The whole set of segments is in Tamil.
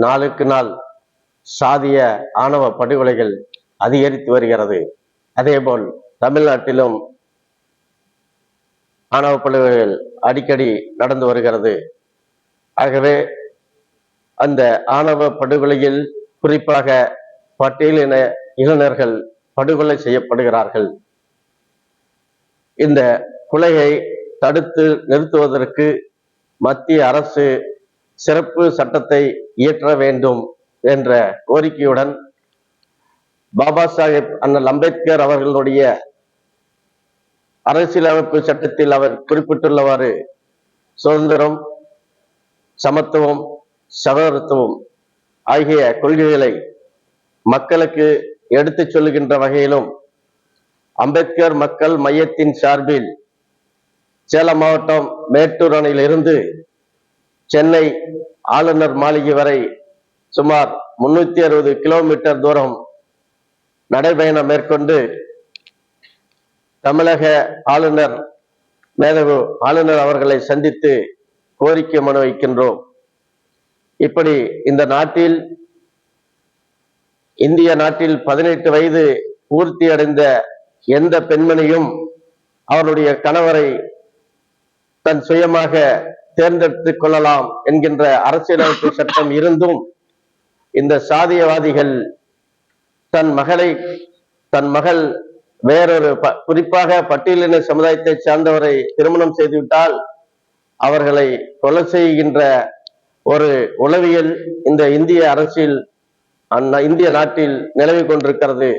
நாளுக்கு நாள் சாதிய ஆணவ படுகொலைகள் அதிகரித்து வருகிறது. அதேபோல் தமிழ்நாட்டிலும் ஆணவ படுகொலைகள் அடிக்கடி நடந்து வருகிறது. ஆகவே அந்த ஆணவ படுகொலையில் குறிப்பாக பட்டியலின இளைஞர்கள் படுகொலை செய்யப்படுகிறார்கள். இந்த கொலையை தடுத்து நிறுத்துவதற்கு மத்திய அரசு சிறப்பு சட்டத்தை இயற்ற வேண்டும் என்ற கோரிக்கையுடன் பாபா சாஹேப் அண்ணல் அம்பேத்கர் அவர்களுடைய அரசியலமைப்பு சட்டத்தில் அவர் குறிப்பிட்டுள்ளவாறு சுதந்திரம், சமத்துவம், சகோதரத்துவம் ஆகிய கொள்கைகளை மக்களுக்கு எடுத்துச் சொல்லுகின்ற வகையிலும் அம்பேத்கர் மக்கள் மையத்தின் சார்பில் சேலம் மாவட்டம் மேட்டூர் அணையில் இருந்து சென்னை ஆளுநர் மாளிகை வரை சுமார் 360 கிலோமீட்டர் தூரம் நடைபயணம் மேற்கொண்டு தமிழக ஆளுநர் மேதகு ஆளுநர் அவர்களை சந்தித்து கோரிக்கை மனு வைக்கின்றோம். இப்படி இந்த நாட்டில், இந்திய நாட்டில் 18 வயது பூர்த்தி அடைந்த எந்த பெண்மணியும் அவருடைய கணவரை தன் சுயமாக தேர்ந்தெடுத்துக் கொள்ளலாம் என்கின்ற அரசியலமைப்பு சட்டம் இருந்தும் இந்த சாதியவாதிகள் தன் மகள் வேறொரு குறிப்பாக பட்டியலின சமுதாயத்தை சார்ந்தவரை திருமணம் செய்துவிட்டால் அவர்களை கொலை செய்கின்ற ஒரு உளவியல் இந்த இந்திய அரசியல் இந்திய நாட்டில் நிலவி கொண்டிருக்கிறது.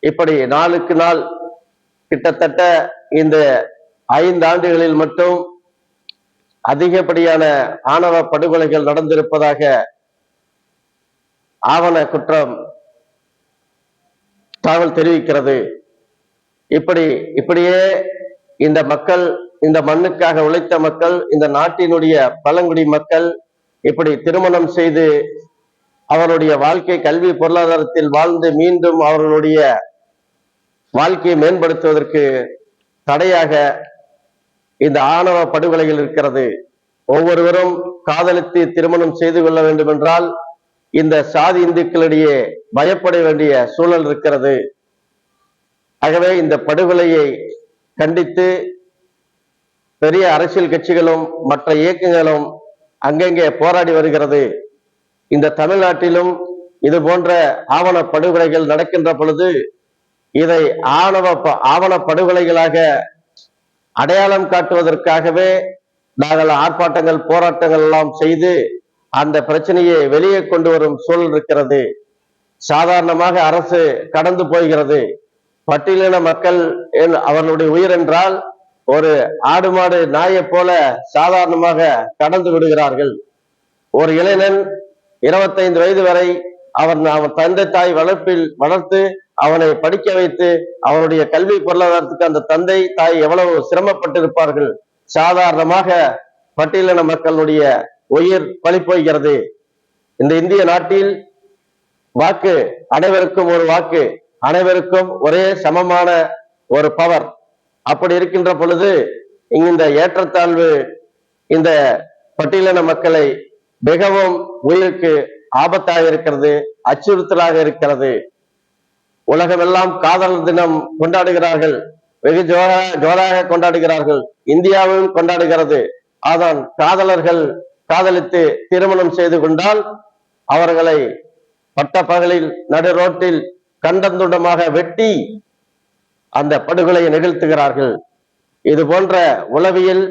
இப்படி நாளுக்கு நாள் கிட்டத்தட்ட இந்த 5 ஆண்டுகளில் மட்டும் அதிகப்படியான ஆணவ படுகொலைகள் நடந்திருப்பதாக ஆவண குற்றம் தகவல் தெரிவிக்கிறது. இப்படியே இந்த மக்கள், இந்த மண்ணுக்காக உழைத்த மக்கள், இந்த நாட்டினுடைய பழங்குடி மக்கள் இப்படி திருமணம் செய்து அவருடைய வாழ்க்கை, கல்வி, பொருளாதாரத்தில் வாழ்ந்து மீண்டும் அவர்களுடைய வாழ்க்கையை மேம்படுத்துவதற்கு தடையாக இந்த ஆணவ படுகொலைகள் இருக்கிறது. ஒவ்வொருவரும் காதலித்து திருமணம் செய்து கொள்ள வேண்டும் என்றால் இந்த சாதி இந்துக்களிடையே பயப்பட வேண்டிய சூழல் இருக்கிறது. ஆகவே இந்த படுகொலையை கண்டித்து பெரிய அரசியல் கட்சிகளும் மற்ற இயக்கங்களும் அங்கங்கே போராடி வருகிறது. இந்த தமிழ்நாட்டிலும் இது போன்ற ஆவண படுகொலைகள் நடக்கின்ற பொழுது இதை ஆவண படுகொலைகளாக அடையாளம் காட்டுவதற்காகவே நாங்கள் ஆர்ப்பாட்டங்கள், போராட்டங்கள் எல்லாம் செய்து அந்த பிரச்சனையை வெளியே கொண்டு வரும் சூழல் இருக்கிறது. சாதாரணமாக அரசு கடந்து போகிறது. பட்டியலின மக்கள் அவர்களுடைய உயிர் என்றால் ஒரு ஆடு மாடு நாயை போல சாதாரணமாக கடந்து விடுகிறார்கள். ஒரு இளைஞன் 25 வயது வரை அவன் தந்தை தாய் வளர்த்து அவனை படிக்க வைத்து அவனுடைய கல்வி பொருளாதாரத்துக்கு அந்த தந்தை தாய் எவ்வளவு சிரமப்பட்டிருப்பார்கள். சாதாரணமாக பட்டியலின மக்களுடைய உயிர் பறிபோகிறது. இந்த இந்திய நாட்டில் வாக்கு அனைவருக்கும் ஒரு வாக்கு, அனைவருக்கும் ஒரே சமமான ஒரு பவர். அப்படி இருக்கின்ற பொழுது இந்த ஏற்றத்தாழ்வு இந்த பட்டியலின மக்களை மிகவும் உயிருக்கு ஆபத்தாக இருக்கிறது, அச்சுறுத்தலாக இருக்கிறது. உலகமெல்லாம் காதல் தினம் கொண்டாடுகிறார்கள், வெகு ஜோராக கொண்டாடுகிறார்கள், இந்தியாவும் கொண்டாடுகிறது. ஆனால் காதலர்கள் காதலித்து திருமணம் செய்து கொண்டால் அவர்களை பட்ட பகலில் நடு ரோட்டில் கண்டந்துண்டமாக வெட்டி அந்த படுகொலையை நிகழ்த்துகிறார்கள். இது போன்ற உளவியல்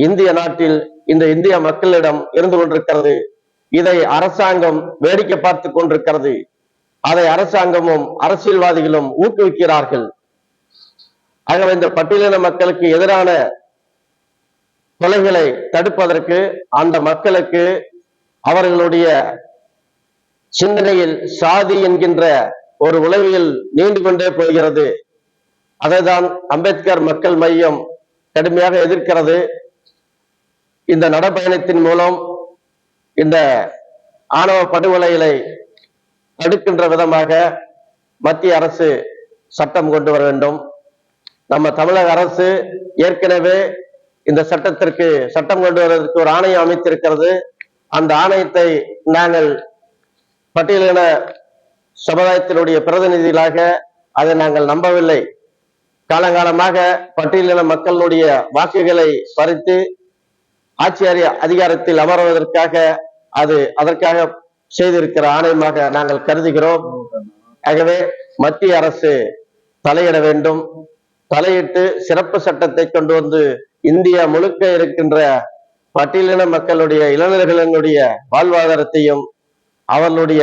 இந்திய நாட்டில் இந்த இந்திய மக்களிடம் இருந்து கொண்டிருக்கிறது. இதை அரசாங்கம் வேடிக்கை பார்த்து கொண்டிருக்கிறது. அதை அரசாங்கமும் அரசியல்வாதிகளும் ஊக்குவிக்கிறார்கள். ஆகவே இந்த பட்டியலின மக்களுக்கு எதிரான கொலைகளை தடுப்பதற்கு அந்த மக்களுக்கு அவர்களுடைய சிந்தனையில் சாதி என்கின்ற ஒரு உளவியல் நீண்டு கொண்டே போகிறது. அதைதான் அம்பேத்கர் மக்கள் மையம் கடுமையாக எதிர்க்கிறது. இந்த நடைபயணத்தின் மூலம் இந்த ஆணவ படுகொலைகளை தடுக்கின்ற விதமாக மத்திய அரசு சட்டம் கொண்டு வர வேண்டும். நம்ம தமிழக அரசு ஏற்கனவே இந்த சட்டம் கொண்டு வருவதற்கு ஒரு ஆணையம் அமைத்திருக்கிறது. அந்த ஆணையத்தை நாங்கள் பட்டியலின சமுதாயத்தினுடைய பிரதிநிதிகளாக அதை நாங்கள் நம்பவில்லை. காலங்காலமாக பட்டியலின மக்களுடைய வாக்குகளை பறித்து ஆட்சி அதிகாரத்தில் அமர்வதற்காக அதற்காக செய்திருக்கிற ஆணையமாக நாங்கள் கருதுகிறோம். ஆகவே மத்திய அரசு தலையிட வேண்டும். தலையிட்டு சிறப்பு சட்டத்தை கொண்டு வந்து இந்தியா முழுக்க இருக்கின்ற பட்டியலின மக்களுடைய இளைஞர்களினுடைய வாழ்வாதாரத்தையும் அவர்களுடைய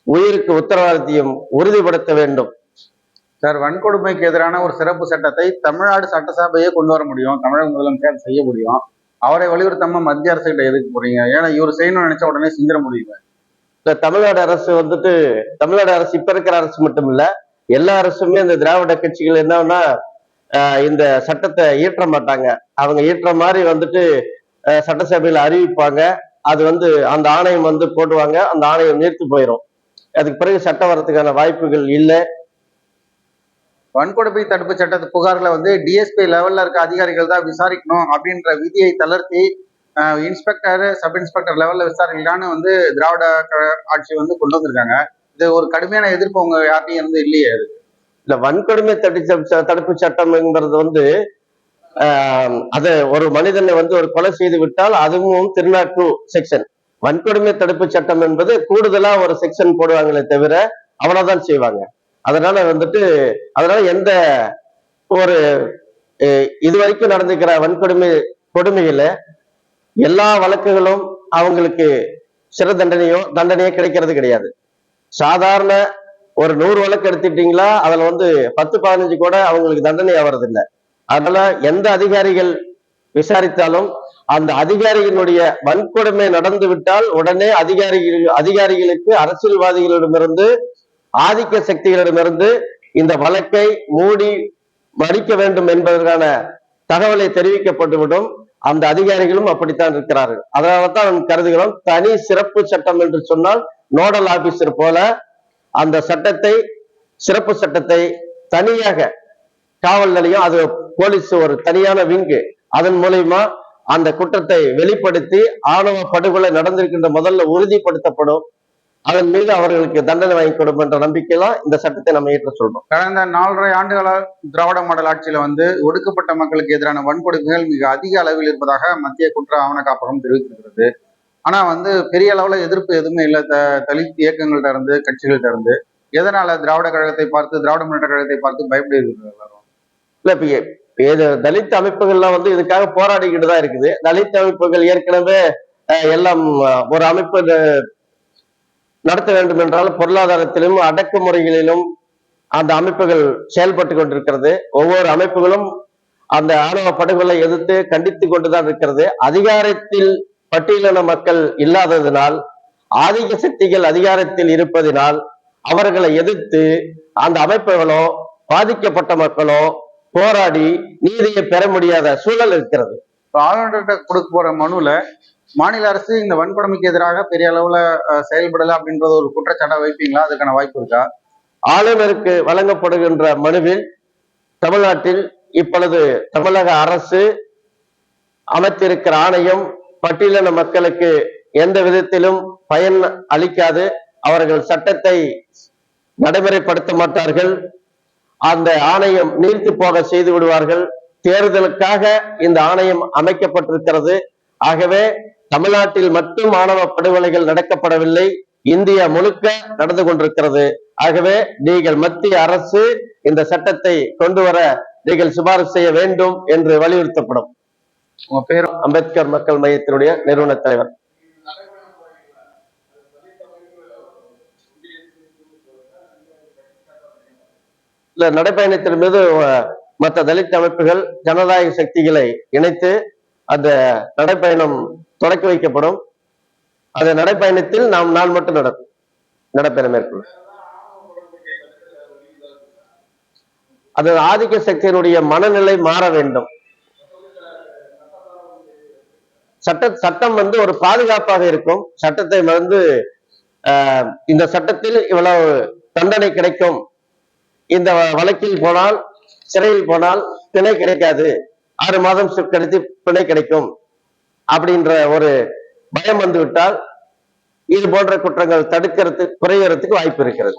உயிருக்கு உத்தரவாதத்தையும் உறுதிப்படுத்த வேண்டும். சார், வன்கொடுமைக்கு எதிரான ஒரு சிறப்பு சட்டத்தை தமிழ்நாடு சட்டசபையே கொண்டு வர முடியும், தமிழக முதலமைச்சர் செய்ய முடியும். அவரை வலியுறுத்தாம மத்திய அரசு கிட்ட எதுக்கு போறீங்க? ஏன்னா இவர் செய்யணும்னு நினைச்சா உடனே செஞ்சிட முடியுங்க. இந்த தமிழ்நாடு அரசு தமிழ்நாடு அரசு இப்ப இருக்கிற அரசு மட்டும் இல்ல, எல்லா அரசுமே இந்த திராவிட கட்சிகள் என்னன்னா இந்த சட்டத்தை இயற்ற மாட்டாங்க. அவங்க இயற்ற மாதிரி சட்டசபையில அறிவிப்பாங்க. அது அந்த ஆணையம் போடுவாங்க. அந்த ஆணையம் நீர்த்து போயிடும். அதுக்கு பிறகு சட்டம் வரதுக்கான வாய்ப்புகள் இல்லை. வன்கொடுமை தடுப்பு சட்ட புகார்களை டிஎஸ்பி லெவல்ல இருக்க அதிகாரிகள் தான் விசாரிக்கணும் அப்படின்ற விதியை தளர்த்தி இன்ஸ்பெக்டர் சப் இன்ஸ்பெக்டர் லெவல்ல விசாரிக்கலான்னு திராவிட ஆட்சி கொண்டு வந்திருக்காங்க. இது ஒரு கடுமையான எதிர்ப்பு உங்க யார்ட்டையும் இருந்து இல்லையே? இல்ல, வன்கொடுமை தடுப்பு சட்டம் என்பது அது ஒரு மனிதனை ஒரு கொலை செய்து விட்டால் அதுவும் 302 செக்ஷன். வன்கொடுமை தடுப்பு சட்டம் என்பது கூடுதலா ஒரு செக்ஷன் போடுவாங்களே தவிர அவ்வளவுதான் செய்வாங்க. அதனால அதனால எந்த ஒரு இதுவரைக்கும் நடந்துக்கிற கொடுமையில எல்லா வழக்குகளும் அவங்களுக்கு சிறை தண்டனையோ கிடைக்கிறது கிடையாது. சாதாரண ஒரு 100 வழக்கு எடுத்துட்டீங்களா அதுல 10-15 கூட அவங்களுக்கு தண்டனை ஆவறதில்லை. அதனால எந்த அதிகாரிகள் விசாரித்தாலும் அந்த அதிகாரிகளுடைய வன்கொடுமை நடந்து விட்டால் உடனே அதிகாரிகளுக்கு அரசியல்வாதிகளிடமிருந்து ஆதிக்க சக்திகளிடமிருந்து இந்த வழக்கை மூடி மடிக்க வேண்டும் என்பதற்கான தகவலை தெரிவிக்கப்பட்டுவிடும். அந்த அதிகாரிகளும் அப்படித்தான் இருக்கிறார்கள். அதனாலதான் நாம் கருதுகிறோம், தனி சிறப்பு சட்டம் என்று சொன்னால் நோடல் ஆபீசர் போல அந்த சிறப்பு சட்டத்தை தனியாக காவல் நிலையம், அது போலீஸ் ஒரு தனியான விங்கு, அதன் மூலமா அந்த குற்றத்தை வெளிப்படுத்தி ஆணவ படுகொலை நடந்திருக்கின்ற முதல்ல உறுதிப்படுத்தப்படும். அதன் மீது அவர்களுக்கு தண்டனை வாங்கி கொடுக்கும் என்ற நம்பிக்கையெல்லாம் இந்த சட்டத்தை நம்ம ஏற்ற சொல்றோம். கடந்த 4.5 ஆண்டுகள திராவிட மாடல் ஆட்சியில ஒடுக்கப்பட்ட மக்களுக்கு எதிரான வன்கொடுமைகள் மிக அதிக அளவில் இருப்பதாக மத்திய குற்ற ஆவண காப்பகம் தெரிவித்திருக்கிறது. ஆனா பெரிய அளவுல எதிர்ப்பு எதுவுமே இல்லை தலித் இயக்கங்கள்ட்ட இருந்து, கட்சிகள்கிட்ட இருந்து. எதனால திராவிட கழகத்தை பார்த்து, திராவிட முன்னேற்ற கழகத்தை பார்த்து பயப்படுகிறது எல்லாரும்? இல்ல, தலித் அமைப்புகள்லாம் இதுக்காக போராடிக்கிட்டு தான் இருக்குது. தலித் அமைப்புகள் ஏற்கனவே எல்லாம் ஒரு அமைப்பு நடத்த வேண்டும் என்றால் பொருளாதாரத்திலும் அடக்குமுறைகளிலும் அந்த அமைப்புகள் செயல்பட்டு கொண்டிருக்கிறது. ஒவ்வொரு அமைப்புகளும் அந்த ஆணவ படுகொலை எதிர்த்து கண்டித்து கொண்டுதான் இருக்கிறது. அதிகாரத்தில் பட்டியலின மக்கள் இல்லாததினால், ஆதிக்க சக்திகள் அதிகாரத்தில் இருப்பதினால் அவர்களை எதிர்த்து அந்த அமைப்புகளோ பாதிக்கப்பட்ட மக்களோ போராடி நீதியை பெற முடியாத சூழல் இருக்கிறது. ஆளுநர்கிட்ட கொடுக்க போற மனுல மாநில அரசு இந்த வன்கொடுமைக்கு எதிராக பெரிய அளவுல செயல்படல அப்படின்றது ஒரு குற்றச்சாட்டை வைப்பீங்களா? அதுக்கான வாய்ப்பு இருக்கா? ஆளுநருக்கு வழங்கப்படுகின்ற மனுவில் தமிழ்நாட்டில் இப்பொழுது தமிழக அரசு அமைத்திருக்கிற ஆணையம் பட்டியலின மக்களுக்கு எந்த விதத்திலும் பயன் அளிக்காது. அவர்கள் சட்டத்தை நடைமுறைப்படுத்த மாட்டார்கள். அந்த ஆணையம் நீர்த்து போக செய்து விடுவார்கள். தேர்தலுக்காக இந்த ஆணையம் அமைக்கப்பட்டிருக்கிறது. ஆகவே தமிழ்நாட்டில் மட்டும் ஆணவ படுகொலைகள் நடக்கப்படவில்லை, இந்தியா முழுக்க நடந்து கொண்டிருக்கிறது. ஆகவே நீங்கள் மத்திய அரசு இந்த சட்டத்தை கொண்டு வர நீங்கள் சிபாரிசு செய்ய வேண்டும் என்று வலியுறுத்தப்படும். உங்க பேர்? அம்பேத்கர் மக்கள் மையத்தினுடைய நிறுவன தலைவர். இல்ல, நடைபயணத்தின் மீது மற்ற தலித் அமைப்புகள் ஜனநாயக சக்திகளை இணைத்து அந்த நடைப்பயணம் தொடக்கி வைக்கப்படும். அந்த நடைப்பயணத்தில் நான் மட்டும் நடைப்பயணம் மேற்கொள்ளும். அது ஆதிக்க சக்தியினுடைய மனநிலை மாற வேண்டும். சட்டம் ஒரு பாதுகாப்பாக இருக்கும். சட்டத்தை இந்த சட்டத்தில் இவ்வளவு தண்டனை கிடைக்கும், இந்த வழக்கில் போனால் சிறையில் போனால் பிணை கிடைக்காது, 6 மாதம் கழித்து பிணை கிடைக்கும் அப்படின்ற ஒரு பயம் வந்து விட்டால் இது போன்ற குற்றங்கள் தடுக்கிறதுக்கு குறையறதுக்கு வாய்ப்பு இருக்கிறது.